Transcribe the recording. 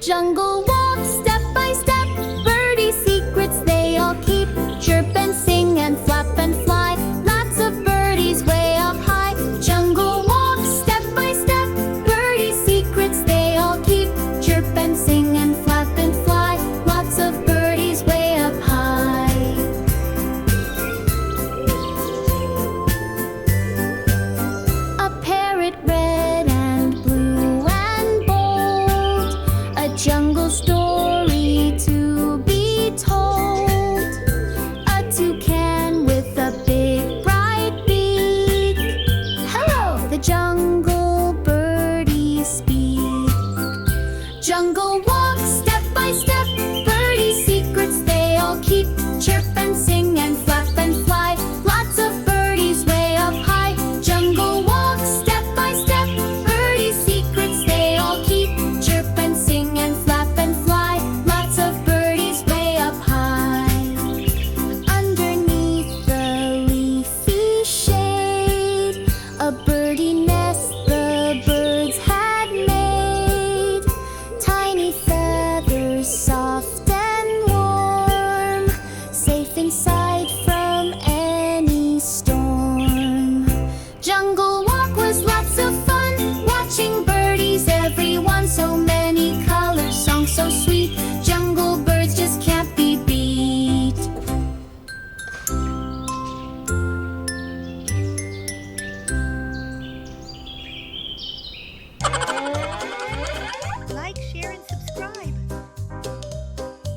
Jungle walk, step by step, birdie secrets they all keep. Chirp and sing and flap and fly, lots of birdies way up high. Jungle walk, step by step, birdie secrets they all keep. Chirp and sing and flap and fly, lots of birdies way up high. A parrot red and blue and bold, a jungle story to be told. A toucan with a big bright beak, hello, the jungle birdies speak. Jungle walk,